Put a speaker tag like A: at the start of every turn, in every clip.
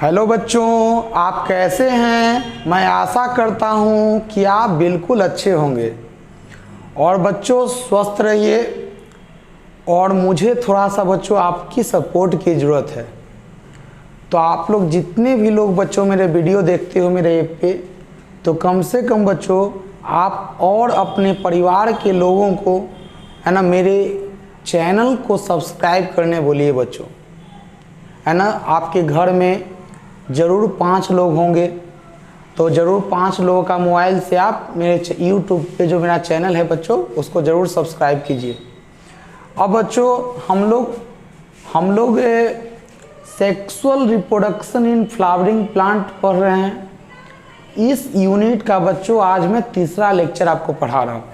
A: Hello बच्चों, आप कैसे हैं। मैं आशा करता हूं कि आप बिल्कुल अच्छे होंगे और बच्चों स्वस्थ रहिए। और मुझे थोड़ा सा बच्चों आपकी सपोर्ट की ज़रूरत है। तो आप लोग जितने भी लोग बच्चों मेरे वीडियो देखते हो मेरे ऐप पे, तो कम से कम बच्चों आप और अपने परिवार के लोगों को है ना मेरे चैनल को सब्सक्राइब करने बोलिए बच्चों, है ना। आपके घर में ज़रूर 5 लोग होंगे, तो ज़रूर 5 लोगों का मोबाइल से आप मेरे यूट्यूब पे जो मेरा चैनल है बच्चों उसको ज़रूर सब्सक्राइब कीजिए। अब बच्चों हम लोग sexual reproduction in flowering plant पढ़ रहे हैं। इस यूनिट का बच्चों आज मैं तीसरा लेक्चर आपको पढ़ा रहा हूँ।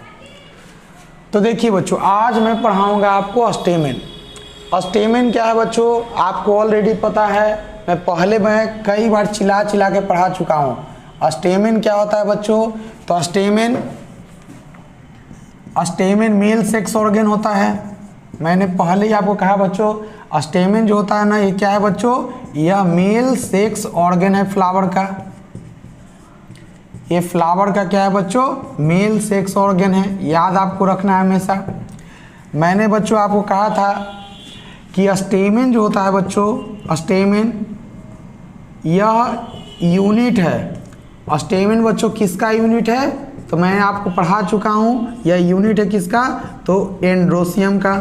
A: तो देखिए बच्चों, आज मैं पढ़ाऊँगा आपको स्टेमेन। स्टेमेन क्या है बच्चों, आपको ऑलरेडी पता है। मैं कई बार चिल्ला के पढ़ा चुका हूँ। स्टेमेन क्या होता है बच्चों, तो स्टेमेन मेल सेक्स ऑर्गन होता है। मैंने पहले ही आपको कहा बच्चों, स्टेमेन जो होता है ना, ये क्या है बच्चों, यह मेल सेक्स ऑर्गन है फ्लावर का। ये फ्लावर का क्या है बच्चों, मेल सेक्स ऑर्गन है। याद आपको रखना है हमेशा। मैंने बच्चों आपको कहा था कि स्टेमेन जो होता है बच्चों, स्टेमेन यह यूनिट है। स्टेमेन बच्चों किसका यूनिट है, तो मैं आपको पढ़ा चुका हूँ। यह यूनिट है किसका, तो एंड्रोसियम का।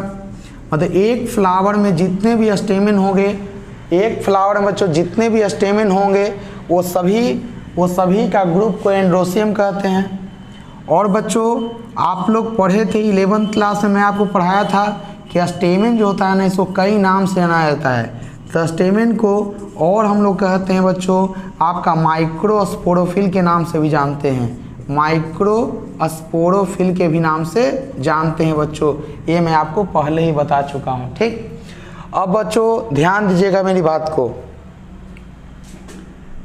A: मतलब एक फ्लावर में जितने भी स्टेमेन होंगे, एक फ्लावर में बच्चों जितने भी स्टेमेन होंगे वो सभी का ग्रुप को एंड्रोसियम कहते हैं। और बच्चों आप लोग पढ़े थे 11th क्लास में, मैं आपको पढ़ाया था कि स्टेमेन जो होता है ना, इसको कई नाम से जाना जाता है। तो स्टेमेन को और हम लोग कहते हैं बच्चों आपका माइक्रोस्पोरोफिल के नाम से भी जानते हैं। माइक्रोस्पोरोफिल के भी नाम से जानते हैं बच्चों। ये मैं आपको पहले ही बता चुका हूँ, ठीक। अब बच्चों ध्यान दीजिएगा मेरी बात को।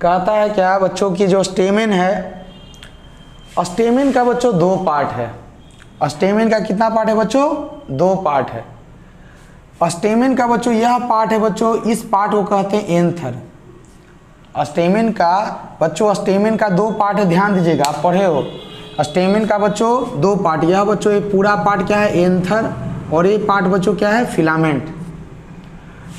A: कहता है क्या बच्चों की जो स्टेमेन है, स्टेमेन का बच्चों 2 पार्ट है। स्टेमेन का कितना पार्ट है बच्चों, 2 पार्ट है। स्टेमेन का बच्चों यह पार्ट है बच्चों, इस पार्ट को कहते हैं एंथर। स्टेमेन का बच्चों, स्टेमेन का 2 पार्ट है, ध्यान दीजिएगा, आप पढ़े हो। स्टेमेन का बच्चों 2 पार्ट, यह बच्चों ये पूरा पार्ट क्या है, एंथर, और ये पार्ट बच्चों क्या है, फिलामेंट।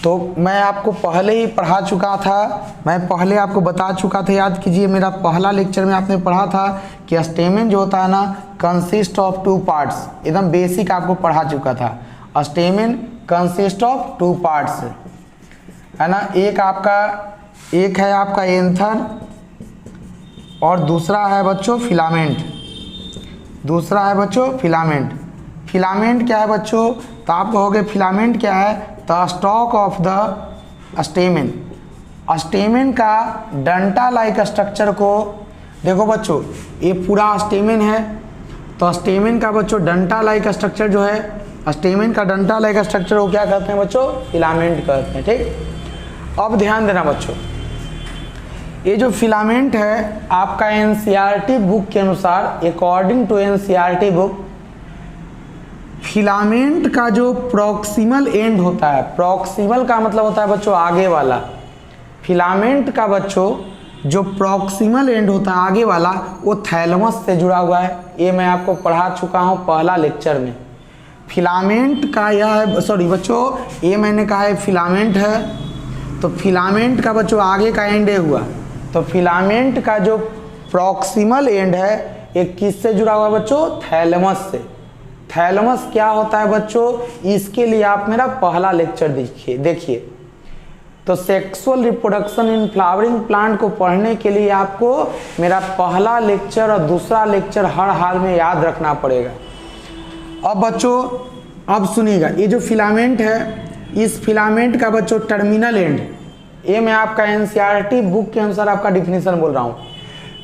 A: तो मैं आपको पहले ही पढ़ा चुका था, मैं पहले आपको बता चुका था। याद कीजिए, मेरा पहला लेक्चर में आपने पढ़ा था कि स्टेमेन जो होता है ना कंसिस्ट ऑफ 2 पार्ट्स। एकदम बेसिक आपको पढ़ा चुका था। स्टेमेन कंसिस्ट ऑफ 2 पार्ट्स, है ना। एक है आपका एंथर और दूसरा है बच्चों फिलामेंट। फिलामेंट क्या है बच्चों, तो आप कहोगे फिलामेंट क्या है, तो stock of the stamen. Stamen का डंटा लाइक स्ट्रक्चर को देखो बच्चों, ये पूरा स्टेमेन है। तो स्टेमेन का बच्चों डंटा लाइक स्ट्रक्चर जो है, स्टेमेन का डंटा लाइक स्ट्रक्चर को क्या कहते हैं बच्चों, फिलामेंट कहते हैं, ठीक। अब ध्यान देना बच्चों, ये जो फिलामेंट है आपका एनसीईआरटी बुक के अनुसार, according to NCERT book, filament का जो प्रॉक्सिमल एंड होता है, प्रॉक्सिमल का मतलब होता है बच्चों आगे वाला। फिलामेंट का बच्चों जो प्रॉक्सिमल एंड होता है आगे वाला, वो थैलेमस से जुड़ा हुआ है। ये मैं आपको पढ़ा चुका हूँ पहला लेक्चर में। फिलामेंट का यह है, सॉरी बच्चों, ये मैंने कहा है फिलामेंट है, तो फिलामेंट का बच्चों आगे का एंड ये हुआ। तो फिलामेंट का जो प्रॉक्सिमल एंड है ये किससे जुड़ा हुआ बच्चों, थैलेमस से। थैलेमस क्या होता है बच्चों, इसके लिए आप मेरा पहला लेक्चर देखिए। तो sexual reproduction in flowering plant को पढ़ने के लिए आपको मेरा पहला लेक्चर और दूसरा लेक्चर हर हाल में याद रखना पड़ेगा। अब बच्चों अब सुनिएगा, ये जो फिलामेंट है, इस फिलामेंट का बच्चों टर्मिनल एंड, ये मैं आपका एनसीईआरटी बुक के अनुसार आपका डिफिनीशन बोल रहा हूँ।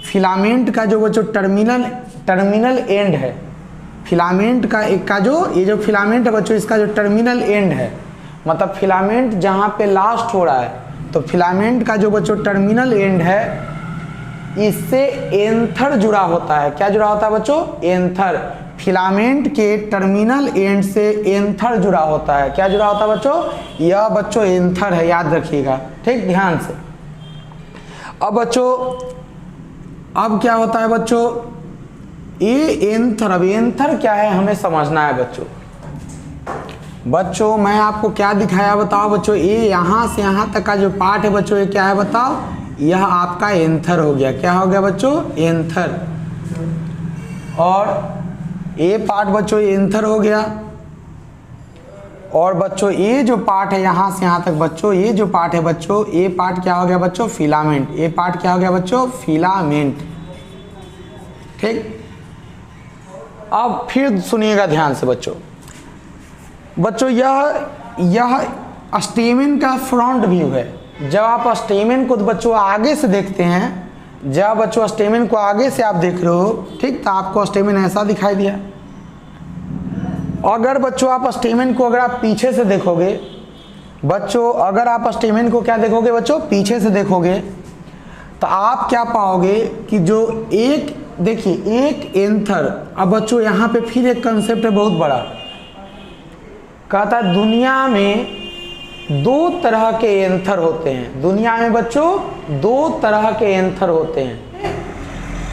A: फिलामेंट का जो बच्चों टर्मिनल एंड है, फिलामेंट का एक का जो ये जो फिलामेंट है बच्चों, इसका जो टर्मिनल एंड है, मतलब फिलामेंट जहाँ पे लास्ट हो रहा है, तो फिलामेंट का जो बच्चों टर्मिनल एंड है, इससे एंथर जुड़ा होता है। क्या जुड़ा होता है बच्चों, एंथर। फिलामेंट के टर्मिनल एंड से एंथर जुड़ा होता है। क्या जुड़ा होता है बच्चों, यह बच्चों एंथर है, याद रखिएगा, ठीक, ध्यान से। अब बच्चों अब क्या होता है बच्चों, ये एंथर, अब एंथर क्या है हमें समझना है बच्चों। बच्चों मैं आपको क्या दिखाया बताओ बच्चों, ये यहाँ से यहाँ तक का जो पार्ट है बच्चों ये क्या है बताओ, यह आपका एंथर हो गया। क्या हो गया बच्चों, एंथर। और ये पार्ट बच्चों एंथर हो गया। और बच्चों ये जो पार्ट है यहाँ से यहाँ तक बच्चों, ये जो पार्ट है बच्चों, ये पार्ट क्या हो गया बच्चों, फिलामेंट। ये पार्ट क्या हो गया बच्चों, फिलामेंट। ठीक, अब फिर सुनिएगा ध्यान से बच्चों। बच्चों यह स्टेमेन का फ्रंट व्यू है। जब आप स्टेमेन को बच्चों आगे से देखते हैं, जब बच्चों स्टेमेन को आगे से आप देख रहे हो, ठीक, तो आपको स्टेमेन ऐसा दिखाई दिया। अगर बच्चों आप स्टेमेन को अगर आप पीछे से देखोगे बच्चों, अगर आप स्टेमेन को क्या देखोगे बच्चों, पीछे से देखोगे, तो आप क्या पाओगे कि जो एक, देखिए एक एंथर। अब बच्चों यहाँ पे फिर एक कंसेप्ट है बहुत बड़ा, कहता है दुनिया में दो तरह के एंथर होते हैं। दुनिया में बच्चों दो तरह के एंथर होते हैं।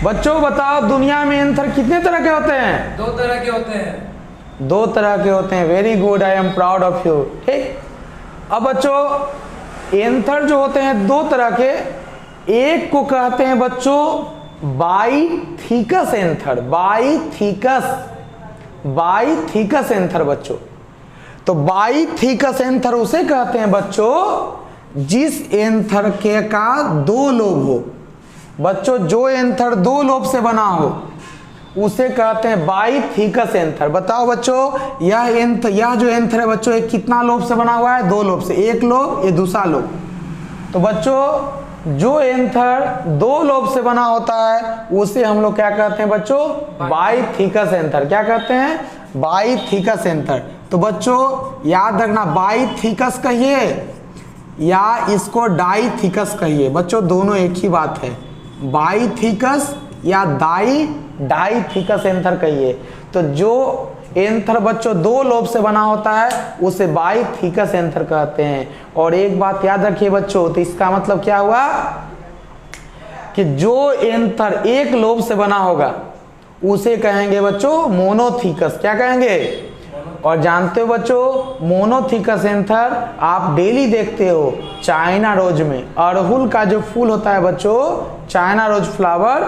A: बच्चों बताओ दुनिया में एंथर कितने तरह के होते हैं?
B: दो तरह के होते हैं।
A: दो तरह के होते हैं। Very good, I am proud of you. ठीक, अब बच्चों एंथर जो होते हैं दो तरह के, एक को कहते हैं बच्चों बाइथिकस एंथर। बाइथिकस एंथर बच्चों। तो बाइथिकस एंथर उसे कहते हैं बच्चों जिस एंथर के का दो लोब हो। बच्चों जो एंथर दो लोब से बना हो उसे कहते हैं बाइथिकस एंथर। बताओ बच्चों यह जो एंथर है बच्चों, एक कितना लोब से बना हुआ है? दो लोब से। एक लोब, ये दूसरा लोब। तो बच्चों जो एंथर दो लोब से बना होता है उसे हम लोग क्या कहते हैं बच्चों? बाइथिकस एंथर। क्या कहते हैं? बाइथिकस एंथर। तो बच्चों याद रखना, बाइथिकस कहिए या इसको डाइथिकस कहिए, बच्चों दोनों एक ही बात है। बाइथिकस या डाइथिकस एंथर कहिए। तो जो एंथर बच्चों दो लोब से बना होता है उसे बाइथिकस एंथर कहते हैं। और एक बात याद रखिए बच्चों, तो इसका मतलब क्या हुआ कि जो एंथर एक लोब से बना होगा उसे कहेंगे बच्चों मोनोथिकस। क्या कहेंगे? और जानते हो बच्चों मोनोथिकस एंथर आप डेली देखते हो चाइना रोज में। अड़हुल का जो फूल होता है बच्चों, चाइना रोज फ्लावर,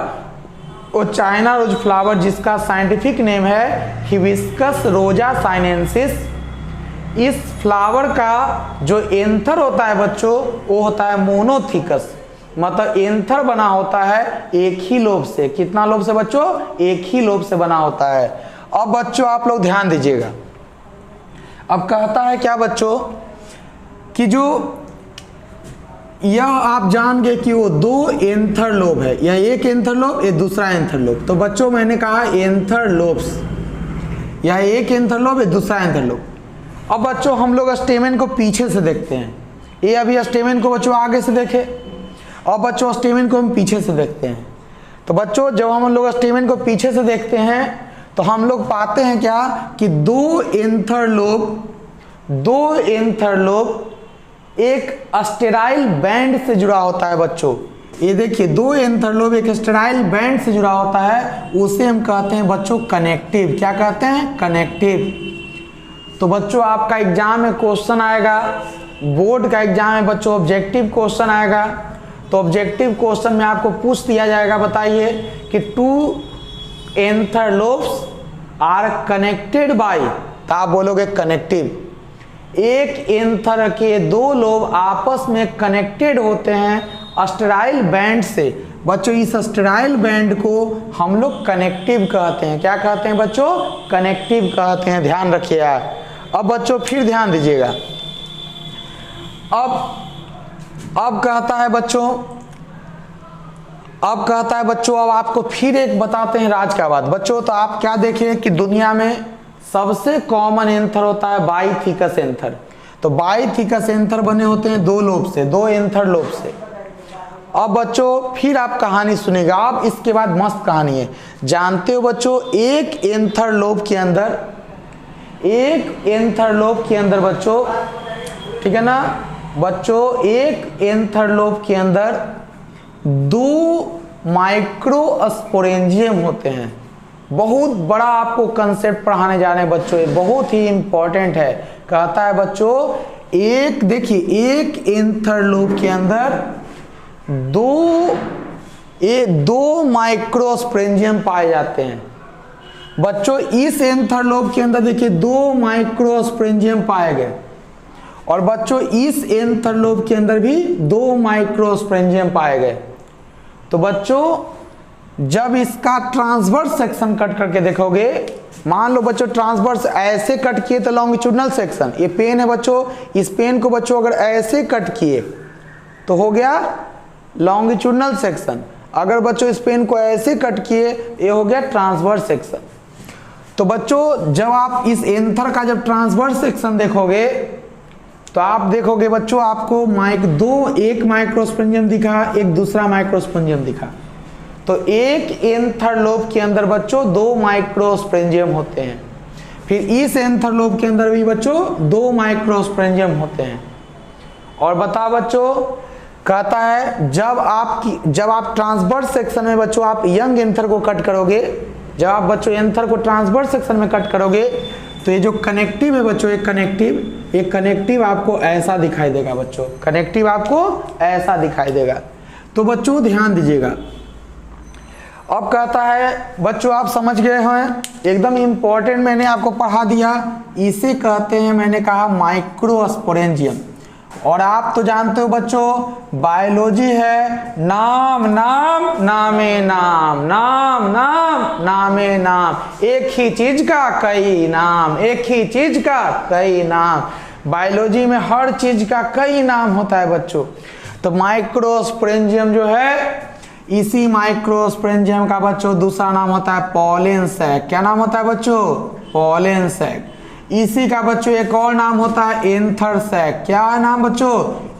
A: वो चाइना रोज फ्लावर जिसका साइंटिफिक नेम है हिबिस्कस रोजा साइनेंसिस, इस फ्लावर का जो एंथर होता है बच्चों वो होता है मोनोथिकस। मतलब एंथर बना होता है एक ही लोब से। कितना लोब से बच्चों? एक ही लोब से बना होता है। अब बच्चों आप लोग ध्यान दीजिएगा, अब कहता है क्या बच्चों कि जो यह आप जान गए कि वो दो एंथर लोब है, यह एक एंथर लोब, ये दूसरा एंथर लोब। तो बच्चों मैंने कहा एंथर लोब्स, यह एक एंथर लोब, ये दूसरा एंथर लोब। अब बच्चों हम लोग स्टेमेन को पीछे से देखते हैं। ये अभी स्टेमेन को बच्चों आगे से देखे, और बच्चों स्टेमेन को हम पीछे से देखते हैं। तो बच्चों जब हम लोग स्टेमेन को पीछे से देखते हैं तो हम लोग पाते हैं क्या कि दो एंथर लोब एक स्टेराइल बैंड से जुड़ा होता है बच्चों। ये देखिए दो एंथर लोब एक स्टेराइल बैंड से जुड़ा होता है, उसे हम कहते हैं बच्चों कनेक्टिव। क्या कहते हैं? कनेक्टिव। तो बच्चों आपका एग्जाम में क्वेश्चन आएगा, बोर्ड का एग्जाम में बच्चों ऑब्जेक्टिव क्वेश्चन आएगा। तो ऑब्जेक्टिव क्वेश्चन में आपको पूछ दिया जाएगा, बताइए कि two anther lobes are connected by, तो आप बोलोगे कनेक्टिव। एक एंथर के दो लोब आपस में कनेक्टेड होते हैं स्टेराइल बैंड से। बच्चों इस स्टेराइल बैंड को हम लोग कनेक्टिव कहते हैं। क्या कहते हैं बच्चों? कनेक्टिव कहते हैं। ध्यान रखिए। अब बच्चों फिर ध्यान दीजिएगा, अब कहता है बच्चों, अब आपको फिर एक बताते हैं राज का बात बच्चों। तो आप क्या देखें कि दुनिया में सबसे कॉमन एंथर होता है बाइथिकस एंथर। तो बाइथिकस एंथर बने होते हैं दो लोब से, दो एंथर लोब से। अब बच्चों फिर आप कहानी सुनेगा, अब इसके बाद मस्त कहानी है। जानते हो बच्चों एक एंथर लोब के अंदर बच्चों, ठीक है ना बच्चों, एक एंथर लोब के अंदर 2 माइक्रोस्पोरेंजियम होते हैं। बहुत बड़ा आपको कंसेप्ट पढ़ाने जा रहे हैं बच्चों, ये बहुत ही इंपॉर्टेंट है। कहता है बच्चों एक देखिए एक एंथर लोब के अंदर दो माइक्रोस्पोरेंजियम पाए जाते हैं। बच्चों इस एंथर लोब के अंदर देखिए 2 माइक्रोस्पोरेंजियम पाए गए, और बच्चों इस एंथर लोब के अंदर भी 2 माइक्रोस्पोरेंजियम पाए गए। तो बच्चों जब इसका ट्रांसवर्स सेक्शन कट करके देखोगे, मान लो बच्चों ट्रांसवर्स ऐसे कट किए तो लॉन्गिट्यूडनल सेक्शन, ये पेन है बच्चों, इस पेन को बच्चों अगर ऐसे कट किए तो हो गया लॉन्गिट्यूडनल सेक्शन। अगर बच्चों इस पेन को ऐसे कट किए ये हो गया ट्रांसवर्स सेक्शन। तो बच्चों जब आप इस एंथर का जब ट्रांसवर्स सेक्शन देखोगे तो आप देखोगे बच्चों आपको एक माइक्रोस्पोरेंजियम दिखा, एक दूसरा माइक्रोस्पोरेंजियम दिखा। तो एक एंथर लोब के अंदर बच्चों 2 माइक्रोस्पोरेंजियम होते हैं, फिर इस एंथर लोब के अंदर भी बच्चों 2 माइक्रोस्पोरेंजियम होते हैं। और बता बच्चों कहता है जब आप ट्रांसवर्स सेक्शन में बच्चों आप यंग एंथर को कट करोगे, जब आप बच्चों एंथर को ट्रांसवर्स सेक्शन में कट करोगे तो ये जो कनेक्टिव है बच्चों, एक कनेक्टिव आपको ऐसा दिखाई देगा बच्चों, कनेक्टिव आपको ऐसा दिखाई देगा। तो बच्चों ध्यान दीजिएगा। अब कहता है बच्चों आप समझ गए हैं, एकदम इंपॉर्टेंट मैंने आपको पढ़ा दिया। इसे कहते हैं, मैंने कहा माइक्रोस्पोरेंजियम। और आप तो जानते हो बच्चों बायोलॉजी है नाम नाम नामे नाम, नाम नाम नामे नाम, एक ही चीज का कई नाम, एक ही चीज का कई नाम। बायोलॉजी में हर चीज का कई नाम होता है बच्चों। तो माइक्रोस्पोरेंजियम जो है, इसी माइक्रोस्पोरेंजियम का बच्चों दूसरा नाम होता है पॉलन सैक। क्या नाम होता है बच्चों? Pollen sac. इसी का बच्चों एक और नाम होता है एंथर सैक। क्या नाम बच्चों?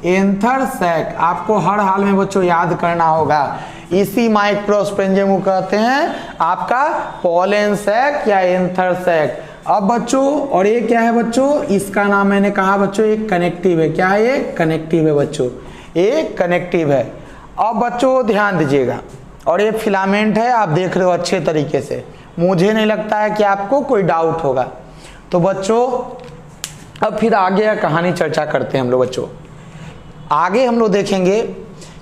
A: Anther sac. आपको हर हाल में बच्चों याद करना होगा। इसी माइक्रोस्पोरेंजियम को कहते हैं आपका पॉलन सैक या एंथर सैक। अब बच्चों और ये क्या है बच्चों? इसका नाम मैंने कहा बच्चों एक कनेक्टिव है। क्या है? ये कनेक्टिव है बच्चों, एक कनेक्टिव है। अब बच्चों ध्यान दीजिएगा, और ये फिलामेंट है, आप देख रहे हो अच्छे तरीके से, मुझे नहीं लगता है कि आपको कोई डाउट होगा। तो बच्चों अब फिर आगे या कहानी चर्चा करते हैं हम लोग। बच्चों आगे हम लोग देखेंगे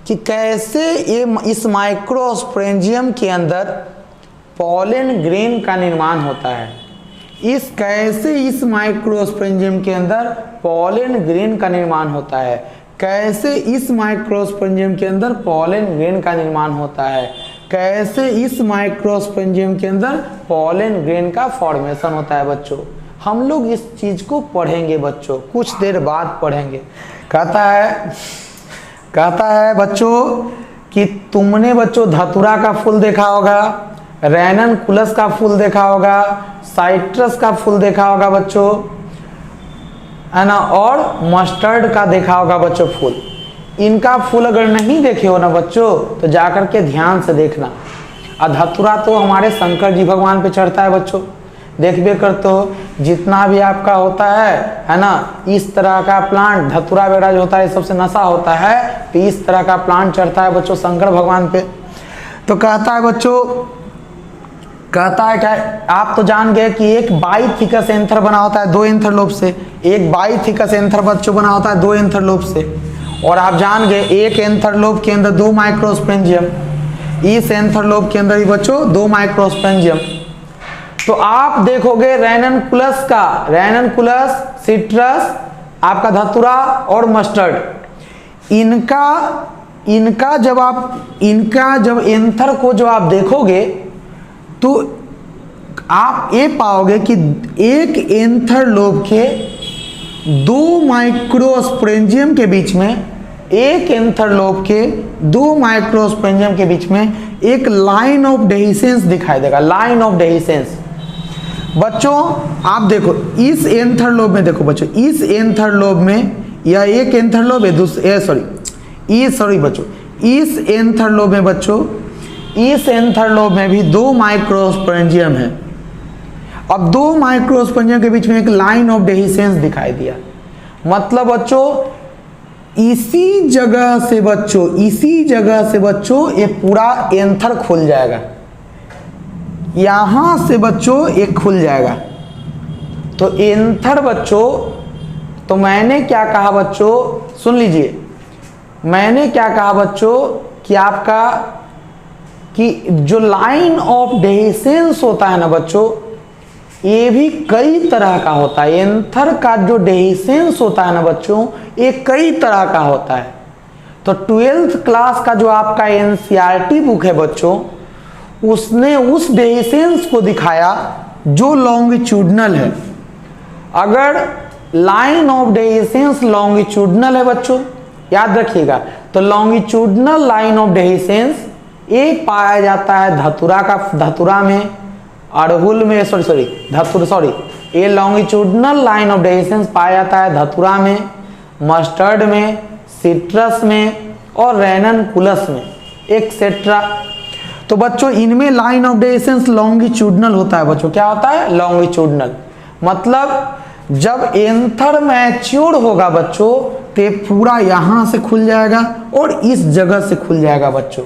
A: कि कैसे ये इस माइक्रोस्पोरेंजियम के अंदर पॉलन ग्रेन का निर्माण होता है। कैसे इस माइक्रोस्पोरेंजियम के अंदर पॉलन ग्रेन का निर्माण होता है, कैसे इस माइक्रोस्पोरेंजियम के अंदर पॉलन ग्रेन का निर्माण होता है, कैसे इस माइक्रोस्पोरेंजियम के अंदर पॉलन ग्रेन का फॉर्मेशन होता है। बच्चों हम लोग इस चीज को पढ़ेंगे बच्चों, कुछ देर बाद पढ़ेंगे। कहता है बच्चों कि तुमने बच्चों धतूरा का फूल देखा होगा, रैननकुलस का फूल देखा होगा, साइट्रस का फूल देखा होगा बच्चों, है ना, और मस्टर्ड का देखा होगा बच्चों फूल। इनका फूल अगर नहीं देखे हो ना बच्चों तो जाकर के ध्यान से देखना। धतूरा तो हमारे शंकर जी भगवान पे चढ़ता है बच्चों, देखबे करते हो। जितना भी आपका होता है ना, इस तरह का प्लांट धतूरा वगैरह जो होता है सबसे नशा होता है, तो इस तरह का प्लांट चढ़ता है बच्चों शंकर भगवान पे। तो कहता है बच्चों, कहता है क्या, आप तो जान गए कि एक बाइथिकस एंथर बना होता है 2 एंथर लोब से, एक बाइथिकस एंथर बच्चों बना होता है 2 एंथर लोब से। और आप जान गए एक एंथर लोब के अंदर 2 माइक्रोस्पोरेंजियम, इस एंथर लोब के अंदर भी बच्चों 2 माइक्रोस्पोरेंजियम। तो आप देखोगे रैननकुलस का, रैननकुलस, सिट्रस, आपका धतूरा और मस्टर्ड, इनका जब एंथर को जो आप देखोगे तो आप ये पाओगे कि एक एंथर लोब के 2 माइक्रोस्पोरेंजियम के बीच में, एक एंथर लोब के 2 माइक्रोस्पोरेंजियम के बीच में एक लाइन ऑफ डेहिसेंस दिखाई देगा, लाइन ऑफ डेहिसेंस। बच्चों आप देखो इस एंथर लोब में, देखो बच्चों इस एंथर लोब में, या एक एंथर लोब है बच्चों, इस एंथर लोब में बच्चों, इस एंथर लोब में भी 2 माइक्रोस्पोरेंजियम है। अब 2 माइक्रोस्पोरेंजियम के बीच में एक लाइन ऑफ डेहिसेंस दिखाई दिया। मतलब बच्चों इसी जगह से बच्चों, इसी जगह से बच्चों ये पूरा एंथर खुल जाएगा, यहां से बच्चों ये खुल जाएगा। तो एंथर बच्चों, तो मैंने क्या कहा बच्चों, सुन लीजिए, मैंने क्या कहा बच्चों कि आपका कि जो लाइन ऑफ डेहिसेंस होता है ना बच्चों, ये भी कई तरह का होता है। एंथर का जो डेहिसेंस होता है ना बच्चों, ये कई तरह का होता है। तो 12th क्लास का जो आपका एनसीईआरटी बुक है बच्चों, उसने उस डेहिसेंस को दिखाया जो लॉन्गिट्यूडनल है। अगर लाइन ऑफ डेहिसेंस लॉन्गिट्यूडनल है बच्चों, याद रखिएगा, तो लॉन्गिट्यूडनल लाइन ऑफ डेहिसेंस एक पाया जाता है धतूरा में, अड़हुल में, ये लॉन्गिट्यूडनल लाइन ऑफ डेहिसेंस पाया जाता है धतूरा में, मस्टर्ड में, सिट्रस में और रेननकुलस में, एक्सेट्रा। तो बच्चों इनमें लाइन ऑफ डेहिसेंस लॉन्गिट्यूडनल होता है बच्चों। क्या होता है? लॉन्गिट्यूडनल। मतलब जब एंथर मैच्योर होगा बच्चों, तो पूरा यहां से खुल जाएगा और इस जगह से खुल जाएगा बच्चों।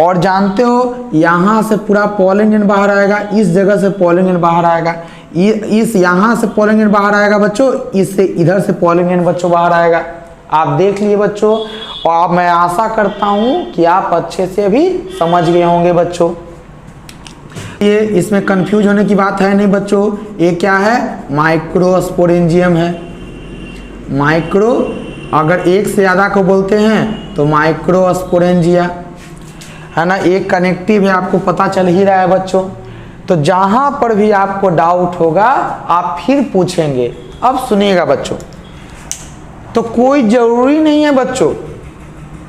A: और जानते हो यहां से पूरा पॉलन ग्लैंड बाहर आएगा, इस जगह से पॉलन ग्लैंड बाहर आएगा, इस यहां से पॉलन ग्लैंड बाहर आएगा बच्चों, इससे इधर से पॉलन ग्लैंड बच्चों बाहर आएगा। आप देख लिए बच्चों, और मैं आशा करता हूं कि आप अच्छे से भी समझ गए होंगे बच्चों। ये इसमें कंफ्यूज होने की बात है नहीं बच्चों। ये क्या है? माइक्रोस्पोरेंजियम है। माइक्रो, अगर एक से ज्यादा को बोलते हैं तो माइक्रोस्पोरेंजिया है ना। एक कनेक्टिव है, आपको पता चल ही रहा है बच्चों। तो जहां पर भी आपको डाउट होगा आप फिर पूछेंगे। अब सुनिएगा बच्चों, तो कोई जरूरी नहीं है बच्चों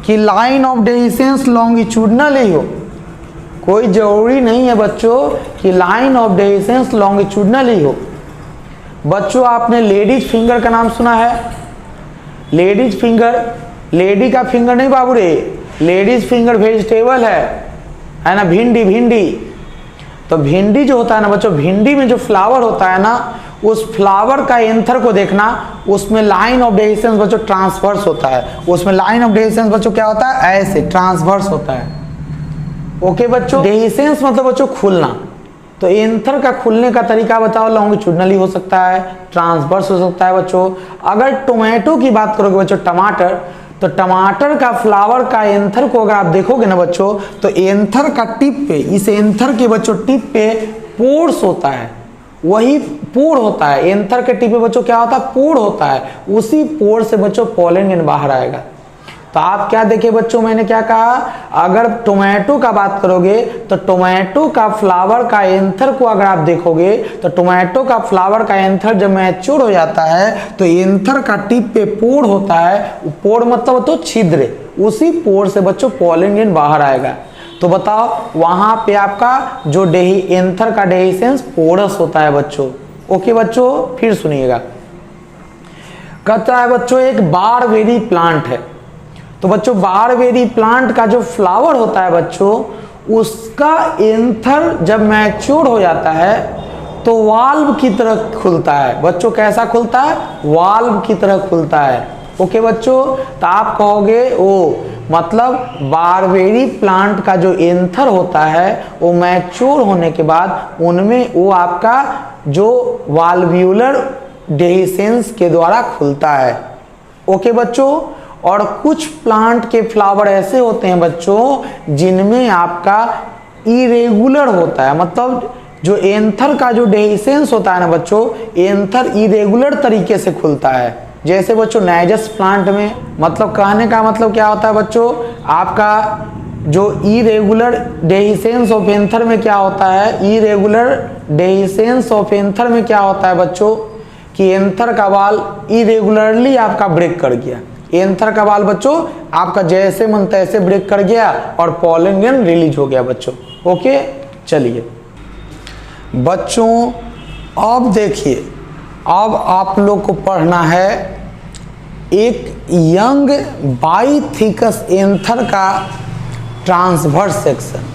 A: कि लाइन ऑफ डेहिसेंस लॉन्गिट्यूडनल ही हो। कोई जरूरी नहीं है बच्चों कि लाइन ऑफ डेहिसेंस लॉन्गिट्यूडनल ही हो। बच्चों आपने लेडीज फिंगर का नाम सुना है? लेडीज फिंगर, लेडी का फिंगर नहीं बाबू रे, लेडीज फिंगर वेजिटेबल है ना, भिंडी। तो भिंडी जो होता है ना बच्चों, भिंडी में जो फ्लावर होता है ना, उस फ्लावर का एंथर को देखना, उसमें लाइन ऑफ डेहिसेंस बच्चों ट्रांसवर्स होता है। उसमें लाइन ऑफ डेहिसेंस बच्चों क्या होता है? ऐसे ट्रांसवर्स होता है। ओके बच्चों, डेहिसेंस मतलब बच्चों खुलना। तो एंथर का खुलने का तरीका बताओ, लॉन्गिट्यूडनली हो सकता है, ट्रांसवर्स हो सकता है बच्चों। अगर टोमेटो की बात करोगे बच्चों, टमाटर, तो टमाटर का फ्लावर का एंथर को अगर आप देखोगे ना बच्चों, तो एंथर का टिप पे, इस एंथर के बच्चों टिप पे पोर्स होता है, वही पोर होता है। एंथर के टिप पे बच्चों क्या होता है? पोर होता है। उसी पोर से बच्चों पॉलन ग्लैंड बाहर आएगा। तो आप क्या देखे बच्चों, मैंने क्या कहा, अगर टोमेटो का बात करोगे तो टोमेटो का फ्लावर का एंथर को अगर आप देखोगे, तो टोमेटो का फ्लावर का एंथर जब मैच्योर हो जाता है तो एंथर का टिप पे पोर होता है। पोर मतलब तो छिद्र, उसी पोर से बच्चों पॉलन ग्लैंड बाहर आएगा। तो बताओ वहां पे आपका जो एंथर का डेहिसेंस पोरस होता है बच्चों। ओके बच्चों, फिर सुनिएगा, कहता है बच्चों एक बारबेरी प्लांट है। तो बच्चों बारबेरी प्लांट का जो फ्लावर होता है बच्चों, उसका एंथर जब मैच्योर हो जाता है तो वाल्व की तरह खुलता है बच्चों। कैसा खुलता है? वाल्व की तरह खुलता है। ओके बच्चों, तो आप कहोगे ओ मतलब बारबेरी प्लांट का जो एंथर होता है वो मैच्योर होने के बाद उनमें वो आपका जो वाल्व्यूलर डेहिसेंस के द्वारा खुलता है। ओके बच्चों, और कुछ प्लांट के फ्लावर ऐसे होते हैं बच्चों जिनमें आपका इरेगुलर होता है। मतलब जो एंथर का जो डेहिसेंस होता है ना बच्चों, एंथर इरेगुलर तरीके से खुलता है। जैसे बच्चों नाइजस प्लांट में, मतलब कहने का मतलब क्या होता है बच्चों, आपका जो इरेगुलर डेहिसेंस ऑफ एंथर में क्या होता है, इरेगुलर डेहिसेंस ऑफ एंथर में क्या होता है बच्चों कि एंथर का वाल इरेगुलरली आपका ब्रेक कर गया। एंथर का वाल बच्चों आपका जैसे मन तैसे ब्रेक कर गया और पॉलन ग्लैंड रिलीज हो गया बच्चों। ओके, चलिए बच्चों अब देखिए, अब आप लोग को पढ़ना है एक यंग बाइथिकस एंथर का ट्रांसवर्स सेक्शन।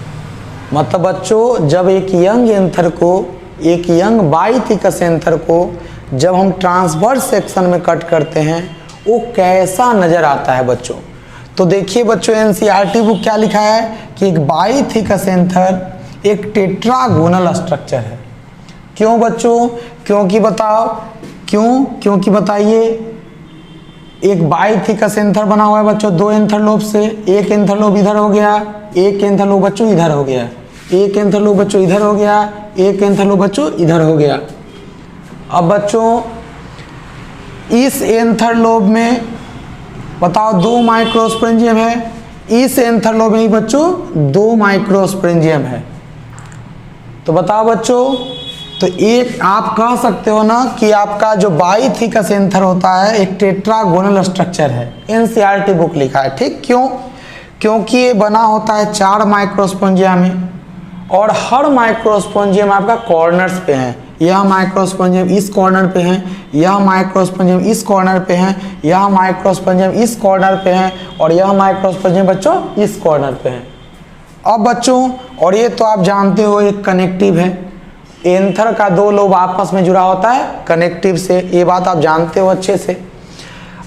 A: मतलब बच्चों जब एक यंग एंथर को, एक यंग बाइथिकस एंथर को जब हम ट्रांसवर्स सेक्शन में कट करते हैं, वो कैसा नजर आता है बच्चों। तो देखिए बच्चों एनसीईआरटी बुक क्या लिखा है कि एक बाइथिकस एंथर एक टेट्रागोनल स्ट्रक्चर है। क्यों बच्चों? क्योंकि बताओ क्यों? क्योंकि बताइए एक बाइथिकस एंथर बना हुआ है बच्चों दो एंथर लोब से, एक एंथर लोब इधर हो गया, एक एंथर लोब बच्चों इधर हो गया, एक एंथर लोब बच्चों इधर हो गया, एक एंथर लोब बच्चों इधर हो गया। अब बच्चों इस एंथर लोब में बताओ 2 माइक्रोस्पोरेंजियम है, इस एंथर लोब में बच्चों 2 माइक्रोस्पोरेंजियम है। तो बताओ बच्चों, तो एक आप कह सकते हो ना कि आपका जो बाइथिकस एंथर होता है एक टेट्रागोनल स्ट्रक्चर है। एनसीईआरटी बुक लिखा है, ठीक। क्यों? क्योंकि ये बना होता है 4 माइक्रोस्पोरेंजियम में और हर माइक्रोस्पोरेंजियम आपका कॉर्नर्स पे है। यह माइक्रोस्पोरेंजियम इस कॉर्नर पे है, यह माइक्रोस्पोरेंजियम इस कॉर्नर पे है, यह माइक्रोस्पोरेंजियम इस कॉर्नर पे है और यह माइक्रोस्पोरेंजियम बच्चों इस कॉर्नर पे है। अब बच्चों और ये तो आप जानते हो एक कनेक्टिव है, एंथर का 2 लोब आपस में जुड़ा होता है कनेक्टिव से, ये बात आप जानते हो अच्छे से।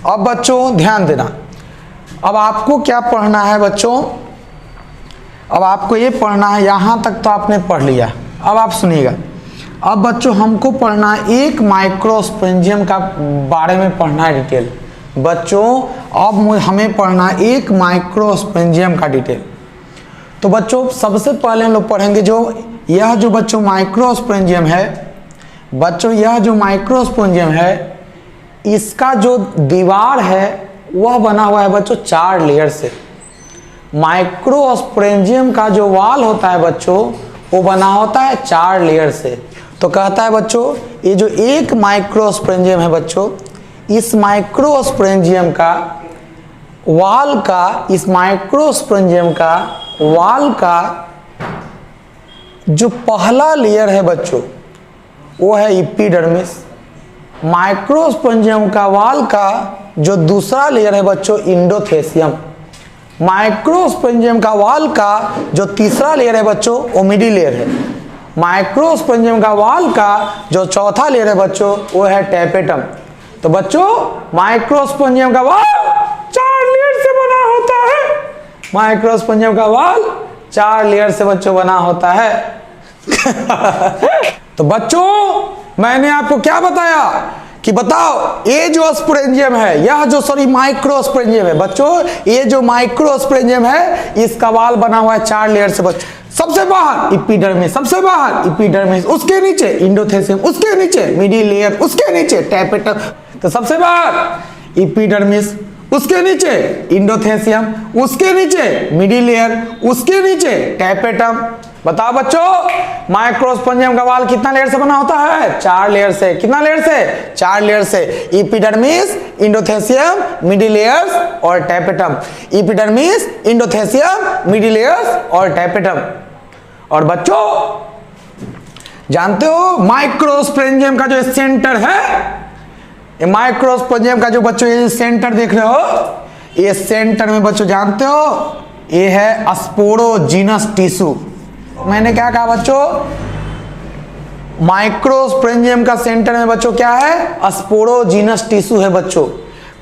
A: अब बच्चों ध्यान देना, अब आपको क्या पढ़ना है बच्चों, अब आपको ये पढ़ना है, यहाँ तक तो आपने पढ़ लिया। अब आप सुनिएगा, अब बच्चों हमको पढ़ना है एक माइक्रोस्पोरेंजियम का बारे में पढ़ना है डिटेल। बच्चों अब हमें पढ़ना है एक माइक्रोस्पोरेंजियम का डिटेल। तो बच्चों सबसे पहले हम लोग पढ़ेंगे जो यह जो बच्चों माइक्रोस्पोरेंजियम है, बच्चों यह जो माइक्रोस्पोरेंजियम है इसका जो दीवार है वह बना हुआ है बच्चों 4 लेयर से। माइक्रोस्पोरेंजियम का जो वाल होता है बच्चों वो बना होता है 4 लेयर से। तो कहता है बच्चों ये जो एक माइक्रोस्पोरेंजियम है बच्चों, इस माइक्रोस्पोरेंजियम का वाल का, इस माइक्रोस्पोरेंजियम का वाल का जो पहला लेयर है बच्चों वो है एपिडर्मिस। माइक्रोस्पोरेंजियम का वाल का जो दूसरा लेयर है बच्चों इंडोथेसियम। माइक्रोस्पोरेंजियम का वाल का जो तीसरा लेयर है बच्चों वो मिडिल लेयर है। माइक्रोस्पोरेंजियम का वाल का जो चौथा लेयर है बच्चों वो है टैपेटम। तो बच्चों माइक्रोस्पोरेंजियम का वाल 4 लेयर से बना होता है। माइक्रोस्पोरेंजियम का वाल 4 लेयर से बच्चों बना होता है। तो बच्चों मैंने आपको क्या बताया कि बताओ ये जो स्पोरेंजियम है, यह जो सॉरी माइक्रोस्पोरेंजियम है बच्चों, ये जो माइक्रोस्पोरेंजियम है इसका वाल बना हुआ है 4 लेयर से बच्चों। सबसे बाहर एपिडर्मिस, सबसे बाहर एपिडर्मिस, उसके नीचे इंडोथेसियम, उसके नीचे मिडिल लेयर, उसके नीचे टैपेटम। तो सबसे बाहर एपिडर्मिस, उसके नीचे इंडोथेसियम, उसके नीचे मिडिल लेयर, उसके नीचे टैपेटम। बताओ बच्चों माइक्रोस्पोरेंजियम का वाल कितना लेयर से बना होता है? 4 लेयर से। कितना लेयर से? 4 लेयर से। एपिडर्मिस, इंडोथेसियम, मिडिल लेयर्स और टैपेटम। एपिडर्मिस, इंडोथेसियम, मिडिल लेयर्स और टैपेटम। और बच्चों जानते हो माइक्रोस्पोरेंजियम का जो सेंटर है, ये माइक्रोस्पोरेंजियम का जो बच्चों ये सेंटर देख रहे हो, ये सेंटर में बच्चों जानते हो ये है स्पोरोजीनस टिश्यू। मैंने क्या कहा बच्चों, माइक्रोस्पोरेंजियम का सेंटर में बच्चों क्या है? स्पोरोजीनस टिश्यू है बच्चों।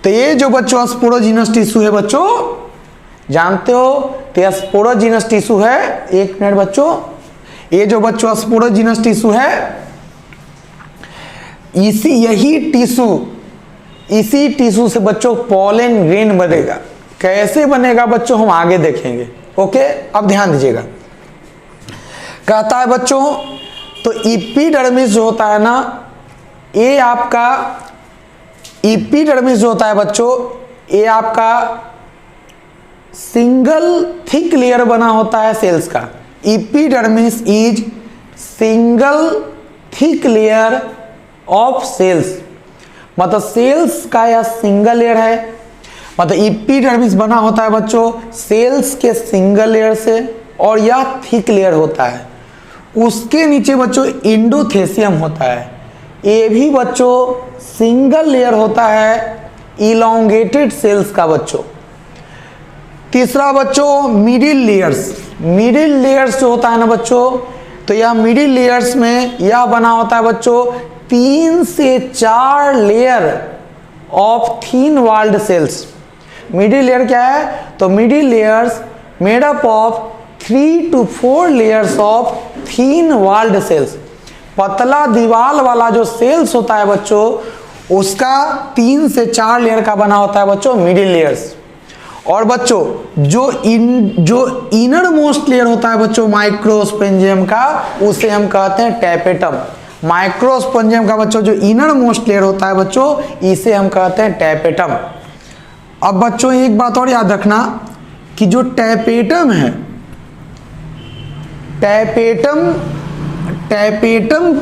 A: तो ये जो बच्चों स्पोरोजीनस टिश्यू है बच्चों जानते हो, तो स्पोरोजीनस टिश्यू है, एक मिनट बच्चों, ये जो बच्चों स्पोरोजीनस टिश्यू है यही टिश्यू से बच्चों पॉलन ग्रेन बनेगा। कैसे बनेगा बच्चों हम आगे देखेंगे। ओके अब ध्यान दीजिएगा, कहता है बच्चों तो एपिडर्मिस जो होता है ना, ये आपका एपिडर्मिस जो होता है बच्चों ये आपका सिंगल थिक लेयर बना होता है सेल्स का। Epidermis is single thick layer of cells, मतलब सेल्स का यह सिंगल लेयर है। मतलब एपिडर्मिस बना होता है बच्चों सेल्स के सिंगल लेयर से और यह थिक लेयर होता है। उसके नीचे बच्चों इंडोथेसियम होता है, ये भी बच्चों सिंगल लेयर होता है इलोंगेटेड सेल्स का बच्चों। तीसरा बच्चों मिडिल लेयर्स, मिडिल लेयर्स जो होता है ना बच्चों, तो यह मिडिल लेयर्स में यह बना होता है बच्चों 3 से 4 layer of thin walled cells. Middle layer क्या है? तो middle layers made up of 3 to 4 layers of thin walled cells. पतला दीवार वाला जो सेल्स होता है बच्चों, उसका 3 से 4 लेयर का बना होता है बच्चों मिडिल लेयर्स। और बच्चों जो इनर मोस्ट लेयर होता है बच्चों माइक्रोस्पोरेंजियम का, उसे हम कहते हैं टैपेटम। माइक्रोस्पोरेंजियम का बच्चों जो इनर मोस्ट लेयर होता है बच्चों, इसे हम कहते हैं टैपेटम। अब बच्चों एक बात और याद रखना कि जो टैपेटम है, टैपेटम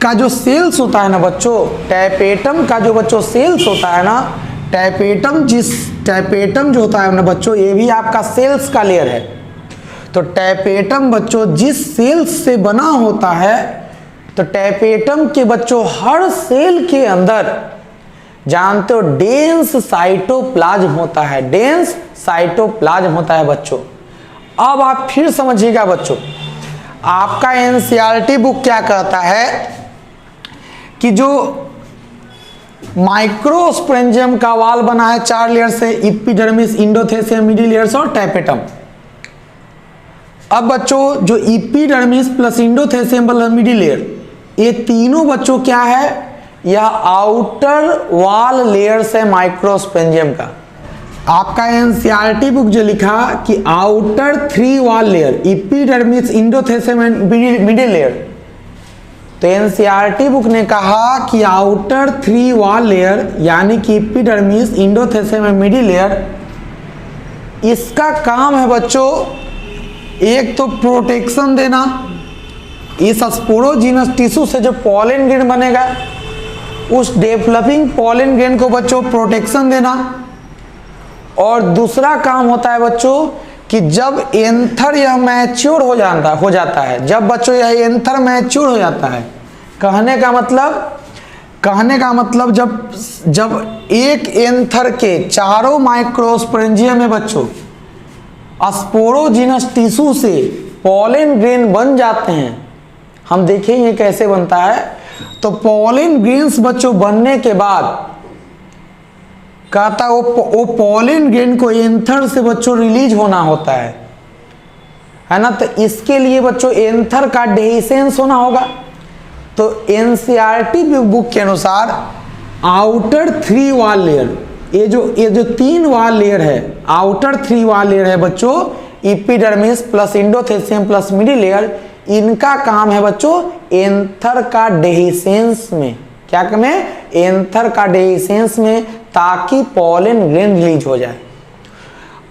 A: का जो सेल्स होता है ना बच्चों, टैपेटम का जो बच्चों सेल्स होता है ना, टैपेटम जो होता है ना बच्चों, ये भी आपका सेल्स का लेयर है। तो टैपेटम बच्चों जिस सेल्स से बना होता है, तो टैपेटम के बच्चों हर सेल के अंदर जानते हो डेंस साइटोप्लाज्म होता है, डेंस साइटोप्लाज्म होता है बच्चों। अब आप फिर समझिएगा बच्चों, आपका एनसीईआरटी बुक क्या कहता है कि जो माइक्रोस्पोरेंजियम का वाल बना है 4 लेयर से, एपिडर्मिस, एंडोथेलियम, मिडिल लेयर्स और टैपेटम। अब बच्चों जो epidermis plus endothelium plus middle layer, ये तीनों बच्चों क्या है? यह आउटर वॉल लेयर्स है माइक्रोस्पोरेंजियम का। आपका एनसीईआरटी बुक जो लिखा कि outer 3 wall layer, epidermis, endothelium and middle layer, तो एनसीईआरटी बुक ने कहा कि आउटर 3 वॉल लेयर यानी कि epidermis, endothelium and middle layer, इसका काम है बच्चों एक तो प्रोटेक्शन देना, इस स्पोरोजीनस टिश्यू से जो पॉलन ग्रेन बनेगा उस डेवलपिंग पॉलन ग्रेन को बच्चों प्रोटेक्शन देना। और दूसरा काम होता है बच्चों कि जब एंथर यह मैच्योर हो जाता है, जब बच्चों यह एंथर मैच्योर हो जाता है, कहने का मतलब जब एक एंथर के चारों माइक्रोस्पोरेंजियम में बच्चों स्पोरोजीनस टिश्यू से पॉलन ग्रेन बन जाते हैं। हम देखेंगे कैसे बनता है। तो पॉलन ग्रेन्स बच्चों बनने के बाद कहता है वो पॉलन ग्रेन को एंथर से बच्चों रिलीज होना होता है ना। तो इसके लिए बच्चों एंथर का डेhiscence होना होगा। तो एनसीईआरटी बुक के अनुसार आउटर 3 वॉल लेयर, ये जो 3 वॉल लेयर है, आउटर 3 वॉल लेयर है बच्चों, epidermis plus endothelium plus middle layer, इनका काम है बच्चों एंथर का डेhiscence में, क्या काम है? एंथर का डेhiscence में, ताकि पॉलन ग्रेन रिलीज हो जाए।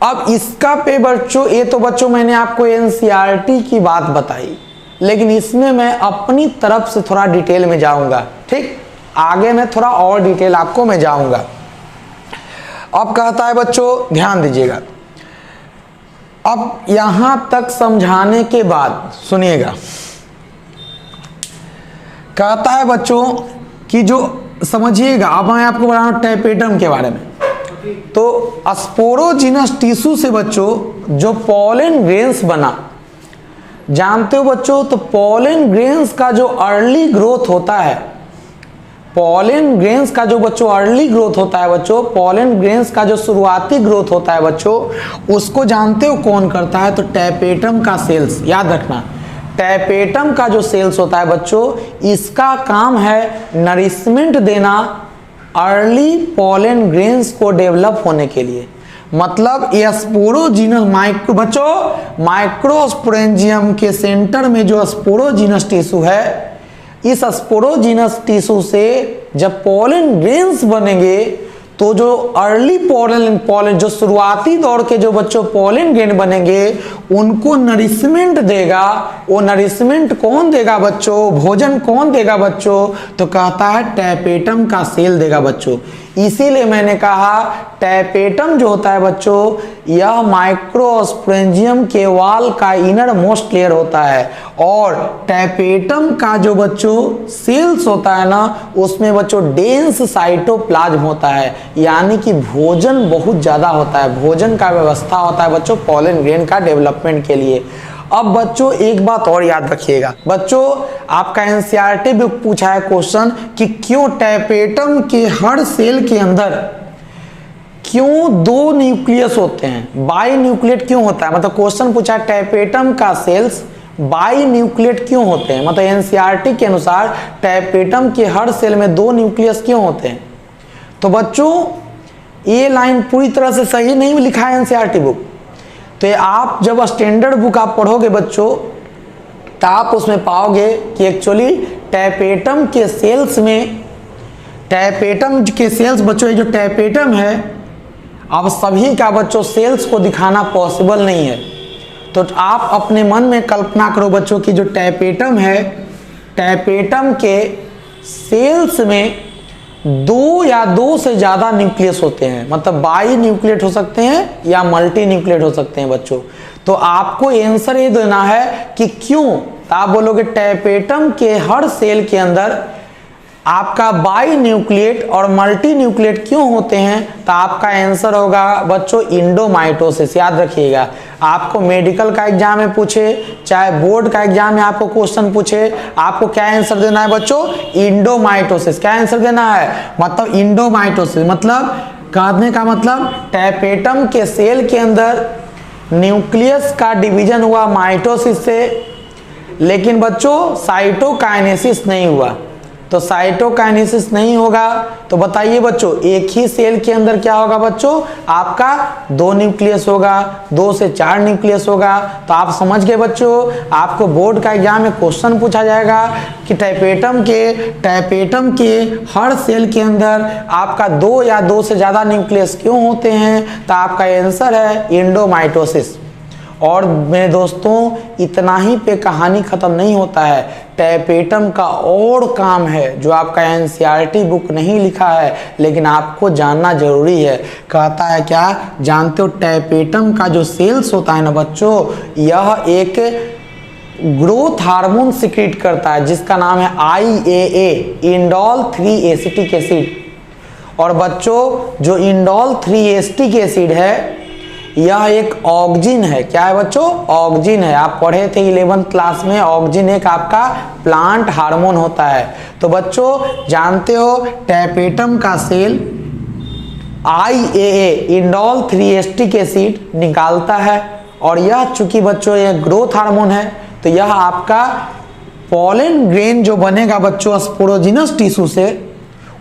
A: अब इसका पे बच्चों, ये तो बच्चों मैंने आपको एनसीईआरटी की बात बताई, लेकिन इसमें मैं अपनी तरफ से थोड़ा डिटेल में जाऊंगा। ठीक, आगे मैं थोड़ा और डिटेल आपको मैं जाऊंगा। अब कहता है बच्चों ध्यान दीजिएगा, अब यहां तक समझाने के बाद सुनिएगा, कहता है बच्चों कि जो समझिएगा, अब मैं आपको बता रहा हूं टैपेटम के बारे में। तो स्पोरोजीनस टिश्यू से बच्चों जो पॉलन ग्रेन्स बना, जानते हो बच्चों, तो पॉलन ग्रेन्स का जो अर्ली ग्रोथ होता है, पॉलन ग्रेन्स का जो बच्चों अर्ली ग्रोथ होता है बच्चों, पॉलन ग्रेन्स का जो शुरुआती ग्रोथ होता है बच्चों, उसको जानते हो कौन करता है? तो टैपेटम का सेल्स। याद रखना, टैपेटम का जो सेल्स होता है बच्चों, इसका काम है नरिशमेंट देना अर्ली पॉलन ग्रेन्स को डेवलप होने के लिए। मतलब ये स्पोरोजीनस माइक्रोस्पोरेंजियम के सेंटर में जो स्पोरोजीनस टिश्यू है, इस स्पोरोजीनस टिश्यू से जब पॉलन ग्रेन्स बनेंगे, तो जो अर्ली पॉलन जो शुरुआती दौर के जो बच्चों पॉलन ग्रेन बनेंगे, उनको नरिशमेंट देगा। वो नरिशमेंट कौन देगा बच्चों? भोजन कौन देगा बच्चों? तो कहता है टैपेटम का सेल देगा बच्चों। इसीलिए मैंने कहा टैपेटम जो होता है बच्चों, यह माइक्रोस्पोरेंजियम के वाल का इनर मोस्ट लेयर होता है। और टैपेटम का जो बच्चों सेल्स होता है ना, उसमें बच्चों डेंस साइटोप्लाज्म होता है, यानी कि भोजन बहुत ज्यादा होता है, भोजन का व्यवस्था होता है बच्चों पॉलन ग्रेन का डेवलपमेंट के लिए। अब बच्चों एक बात और याद रखिएगा बच्चों, आपका एनसीईआरटी बुक पूछा है क्वेश्चन कि क्यों टैपेटम के हर सेल के अंदर क्यों 2 न्यूक्लियस होते हैं, बाई न्यूक्लिएट क्यों होता है। मतलब क्वेश्चन पूछा है टैपेटम का सेल्स बाई न्यूक्लिएट क्यों होते हैं, मतलब एनसीईआरटी के अनुसार टैपेटम के हर सेल में 2 न्यूक्लियस क्यों होते हैं। तो बच्चों ये लाइन पूरी तरह से सही नहीं लिखा है एनसीईआरटी बुक, तो आप जब स्टैंडर्ड बुक आप पढ़ोगे बच्चों तो आप उसमें पाओगे कि एक्चुअली टैपेटम के सेल्स में, टैपेटम के सेल्स बच्चों ये जो टैपेटम है अब सभी का बच्चों सेल्स को दिखाना पॉसिबल नहीं है। तो आप अपने मन में कल्पना करो बच्चों की जो टैपेटम है, टैपेटम के सेल्स में 2 या 2 से ज़्यादा न्यूक्लियस होते हैं, मतलब बाई न्यूक्लिएट हो सकते हैं या मल्टी न्यूक्लिएट हो सकते हैं बच्चों। तो आपको आंसर ये देना है कि क्यों, तो आप बोलोगे टैपेटम के हर सेल के अंदर आपका बाई न्यूक्लिएट और मल्टी न्यूक्लिएट क्यों होते हैं, तो आपका आंसर होगा बच्चों इंडोमाइटोसिस। याद रखिएगा, आपको मेडिकल का एग्जाम में पूछे चाहे बोर्ड का एग्जाम में आपको क्वेश्चन पूछे, आपको क्या आंसर देना है बच्चों, इंडोमाइटोसिस। क्या आंसर देना है, मतलब इंडोमाइटोसिस, मतलब कहने का मतलब टैपेटम के सेल के अंदर न्यूक्लियस का डिवीजन हुआ माइटोसिस से, लेकिन बच्चों साइटोकाइनेसिस नहीं हुआ। तो साइटोकाइनेसिस नहीं होगा तो बताइए बच्चों एक ही सेल के अंदर क्या होगा बच्चों, आपका 2 न्यूक्लियस होगा, 2 से 4 न्यूक्लियस होगा। तो आप समझ गए बच्चों, आपको बोर्ड का एग्जाम में क्वेश्चन पूछा जाएगा कि टैपेटम के हर सेल के अंदर आपका 2 या 2 से ज़्यादा न्यूक्लियस क्यों होते हैं, तो आपका आंसर है इंडोमाइटोसिस। और मेरे दोस्तों इतना ही पे कहानी खत्म नहीं होता है, टैपेटम का और काम है जो आपका एनसीईआरटी बुक नहीं लिखा है लेकिन आपको जानना जरूरी है। कहता है क्या, जानते हो टैपेटम का जो सेल्स होता है ना बच्चों, यह एक ग्रोथ हार्मोन सिक्रीट करता है जिसका नाम है IAA, इंडोल 3 एसिटिक एसिड। और बच्चों जो इंडोल 3 एसिटिक एसिड है यह एक ऑक्जिन है। क्या है बच्चों, ऑक्जिन है। आप पढ़े थे 11th क्लास में, ऑक्जिन एक आपका प्लांट हार्मोन होता है। तो बच्चों जानते हो टैपेटम का cell IAA, indole 3 acetic acid निकालता है, और यह चूंकि बच्चों यह ग्रोथ हार्मोन है तो यह आपका पॉलन ग्रेन जो बनेगा बच्चों स्पोरोजिनस टिश्यू से,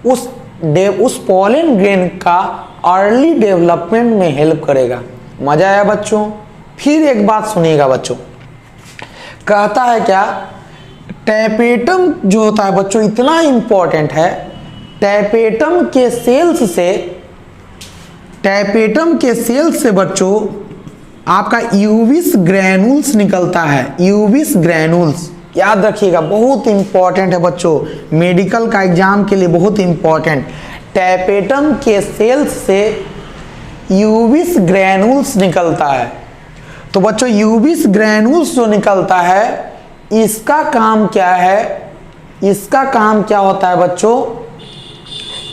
A: उस पॉलन ग्रेन का अर्ली डेवलपमेंट में हेल्प करेगा। मजा आया बच्चों। फिर एक बात सुनिएगा बच्चों, कहता है क्या, टैपेटम जो होता है बच्चों इतना इंपॉर्टेंट है, टैपेटम के सेल्स से बच्चों आपका यूविस ग्रैनुल्स निकलता है। यूविस ग्रैनुल्स याद रखिएगा, बहुत इंपॉर्टेंट है बच्चों, मेडिकल का एग्जाम के लिए बहुत इंपॉर्टेंट। टैपेटम के सेल्स से यूविस ग्रैनुल्स निकलता है। तो बच्चों यूविस ग्रैनुल्स जो निकलता है इसका काम क्या है, इसका काम क्या होता है बच्चों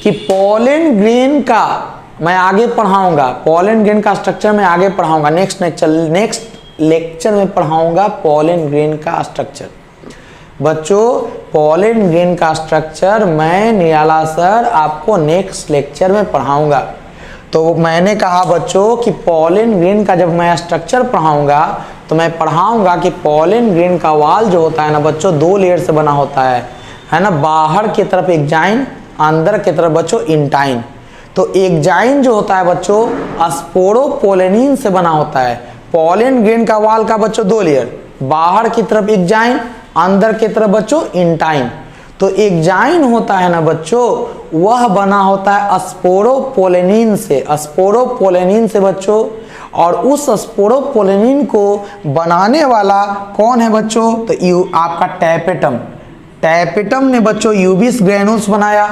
A: कि पॉलन ग्रेन का मैं आगे पढ़ाऊंगा, पॉलन ग्रेन का स्ट्रक्चर मैं आगे पढ़ाऊंगा, नेक्स्ट लेक्चर में पढ़ाऊंगा पॉलन ग्रेन का स्ट्रक्चर। बच्चों पॉलन ग्रेन का स्ट्रक्चर मैं निराला सर आपको नेक्स्ट लेक्चर में पढ़ाऊंगा। तो मैंने कहा बच्चों कि पॉलन ग्रेन का जब मैं स्ट्रक्चर पढ़ाऊंगा तो मैं पढ़ाऊंगा कि पॉलन ग्रेन का वाल जो होता है ना बच्चों 2 लेयर से बना होता है ना, बाहर की तरफ एक्जाइन, अंदर की तरफ बच्चों इंटाइन। तो एक्जाइन जो होता है बच्चों स्पोरोपोलेनिन से बना होता है। पॉलन ग्रेन का वाल का बच्चों 2 लेयर, बाहर की तरफ एक्जाइन, अंदर की तरफ बच्चों इंटाइन। तो एक्जाइन होता है ना बच्चों वह बना होता है स्पोरोपोलेनिन से बच्चों, और उस स्पोरोपोलेनिन को बनाने वाला कौन है बच्चों, तो आपका टैपेटम ने बच्चों यूविस ग्रैनुल्स बनाया।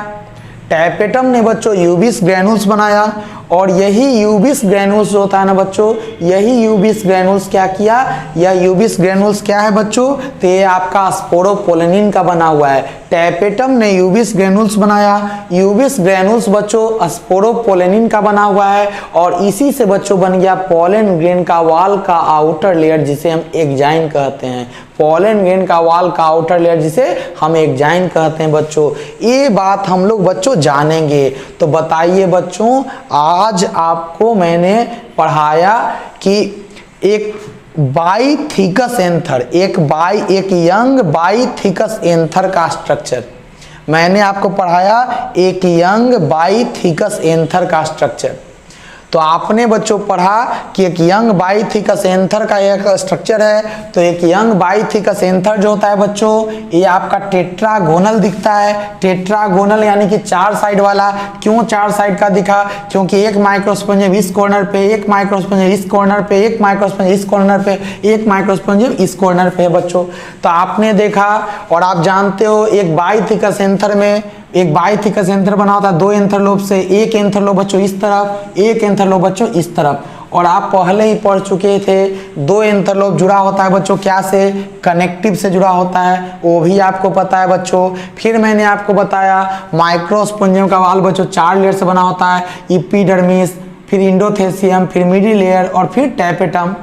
A: टैपेटम ने बच्चों यूबिस ग्रैनुल्स बनाया और यही यूबिस ग्रैनुल्स जो होता है ना बच्चों, यही यूबिस ग्रैनुल्स क्या किया, यह यूबिस ग्रैनुल्स क्या है बच्चों, तो ये आपका स्पोरोपोलेनिन का बना हुआ है। टैपेटम ने यूबिस ग्रैनुल्स बनाया, यूबिस ग्रैनुल्स बच्चों स्पोरोपोलेनिन का बना हुआ है और इसी से बच्चों बन गया पोलन ग्रेन का वाल का आउटर लेयर जिसे हम एक्जाइन कहते हैं। पोलन ग्रेन का वाल का आउटर लेयर जिसे हम एक्जाइन कहते हैं बच्चों। ये बात हम लोग बच्चों जानेंगे। तो बताइए बच्चों, आज आपको मैंने पढ़ाया कि एक बाइथिकस एंथर, एक यंग बाइथिकस एंथर का स्ट्रक्चर मैंने आपको पढ़ाया, एक यंग बाइथिकस एंथर का स्ट्रक्चर। तो आपने बच्चों पढ़ा कि एक यंग बाइथिकस एंथर का एक स्ट्रक्चर है। तो एक यंग बाइथिकस एंथर जो होता है बच्चों, ये आपका टेट्रागोनल दिखता है। टेट्रागोनल यानी कि 4 साइड वाला। क्यों 4 साइड का दिखा, क्योंकि एक माइक्रोस्पोंजियम इस कॉर्नर पे, एक माइक्रोस्पोंजियम इस कॉर्नर पे, एक माइक्रोस्पोंजियम इस कॉर्नर पे, एक माइक्रोस्पोंजियम इस कॉर्नर पे है बच्चों। तो आपने देखा और आप जानते हो एक बाइथिकस एंथर में एक बाइथिकस एंथर बना होता है 2 एंथर लोब से। एक एंथर लोब बच्चों इस तरफ, एक एंथर लोब बच्चों इस तरफ। और आप पहले ही पढ़ चुके थे 2 एंथर लोब जुड़ा होता है बच्चों क्या से, कनेक्टिव से जुड़ा होता है, वो भी आपको पता है बच्चों। फिर मैंने आपको बताया माइक्रोस्पोंजियम का वाल बच्चों 4 लेयर से बना होता है, एपिडर्मिस, फिर इंडोथेसियम, फिर मिडिल लेयर और फिर टैपेटम।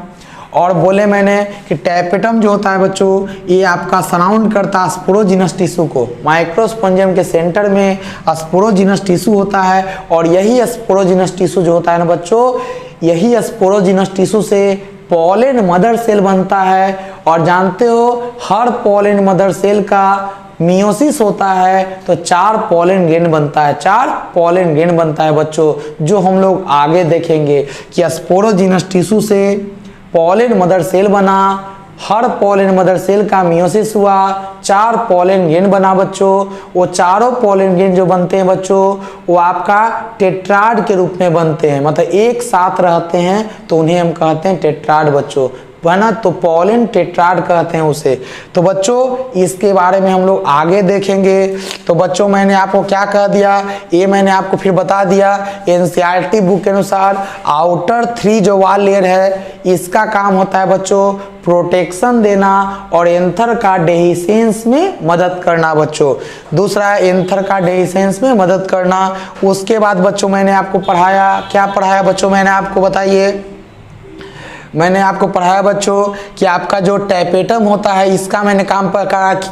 A: और बोले मैंने कि टैपेटम जो होता है बच्चों, ये आपका सराउंड करता है स्पोरोजिनस टिश्यू को। माइक्रोस्पोंजियम के सेंटर में स्पोरोजिनस टिश्यू होता है और यही स्पोरोजिनस टिश्यू जो होता है ना बच्चों, यही स्पोरोजिनस टिश्यू से पोलन मदर सेल बनता है। और जानते हो हर पोलन मदर सेल का मियोसिस होता है तो 4 पोलन ग्रेन बनता है, 4 पोलन ग्रेन बनता है बच्चों, जो हम लोग आगे देखेंगे कि स्पोरोजिनस टिश्यू से पोलन मदर सेल बना, हर पोलन मदर सेल का मियोसिस हुआ, 4 पोलन ग्रेन बना बच्चों। वो चारों पोलन ग्रेन जो बनते हैं बच्चों, वो आपका टेट्राड के रूप में बनते हैं, मतलब एक साथ रहते हैं तो उन्हें हम कहते हैं टेट्राड बच्चों, बना तो पोलन टेट्राड कहते हैं उसे। तो बच्चों इसके बारे में हम लोग आगे देखेंगे। तो बच्चों मैंने आपको क्या कह दिया, ये मैंने आपको फिर बता दिया। एनसीईआरटी बुक के अनुसार आउटर 3 जो वाल लेयर है, इसका काम होता है बच्चों प्रोटेक्शन देना और एंथर का डेहिसेंस में मदद करना बच्चों। दूसरा है एंथर का डेहिसेंस में मदद करना। उसके बाद बच्चों मैंने आपको पढ़ाया, क्या पढ़ाया बच्चों मैंने आपको बताइए, मैंने आपको पढ़ाया बच्चों कि आपका जो टैपेटम होता है, इसका मैंने काम पर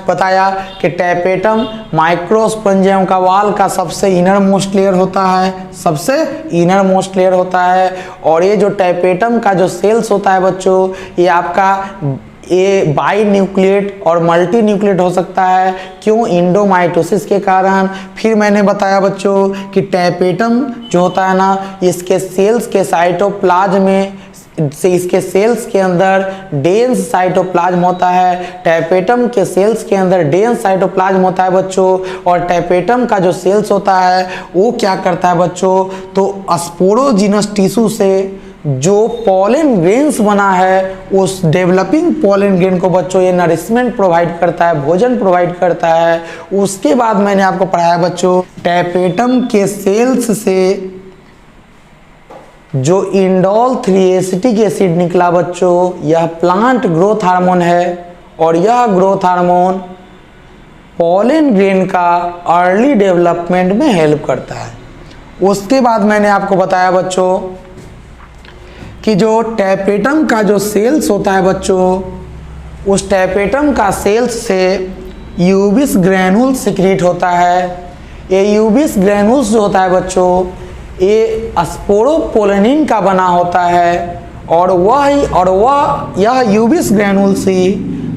A: बताया कि टैपेटम माइक्रोस्पोंजियम का वाल का सबसे इनर मोस्ट लेयर होता है, सबसे इनर मोस्ट लेयर होता है। और ये जो टैपेटम का जो सेल्स होता है बच्चों, ये आपका ये बाई न्यूक्लिएट और मल्टी न्यूक्लिएट हो सकता है। क्यों, इंडोमाइटोसिस के कारण। फिर मैंने बताया बच्चों कि टैपेटम जो होता है ना, इसके सेल्स के साइटोप्लाज्म में से इसके सेल्स के अंदर डेंस साइटोप्लाज्म होता है। टैपेटम के सेल्स के अंदर डेंस साइटोप्लाज्म होता है बच्चों। और टैपेटम का जो सेल्स होता है वो क्या करता है बच्चों, तो स्पोरोजिनस टिश्यू से जो पोलन ग्रेन्स बना है, उस डेवलपिंग पोलन ग्रेन को बच्चों ये नरिशमेंट प्रोवाइड करता है, भोजन प्रोवाइड करता है। उसके बाद मैंने आपको पढ़ाया बच्चों टैपेटम के सेल्स से जो इंडोल 3 एसिटिक एसिड निकला बच्चों, यह प्लांट ग्रोथ हार्मोन है और यह ग्रोथ हार्मोन पोलन ग्रेन का अर्ली डेवलपमेंट में हेल्प करता है। उसके बाद मैंने आपको बताया बच्चों कि जो टैपेटम का जो सेल्स होता है बच्चों, उस टैपेटम का सेल्स से यूबिस ग्रैनुल सिक्रीट होता है। ये यूबिस ग्रैनुल्स जो होता है बच्चों, ये स्पोरोपोलेनिन का बना होता है और यह यूबिस ग्रैनुल्स ही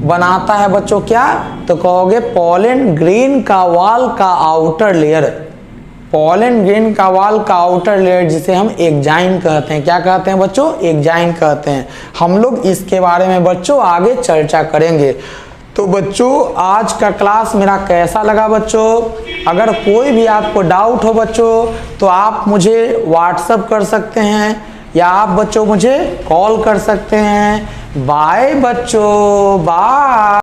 A: बनाता है बच्चों क्या, तो कहोगे पोलन ग्रेन का वाल का आउटर लेयर। पोलन ग्रेन का वाल का आउटर लेयर जिसे हम एक्जाइन कहते हैं। क्या कहते हैं बच्चों, एक्जाइन कहते हैं। हम लोग इसके बारे में बच्चों आगे चर्चा करेंगे। तो बच्चों आज का क्लास मेरा कैसा लगा बच्चों, अगर कोई भी आपको डाउट हो बच्चों तो आप मुझे व्हाट्सएप कर सकते हैं या आप बच्चों मुझे कॉल कर सकते हैं। बाय बच्चों, बाय।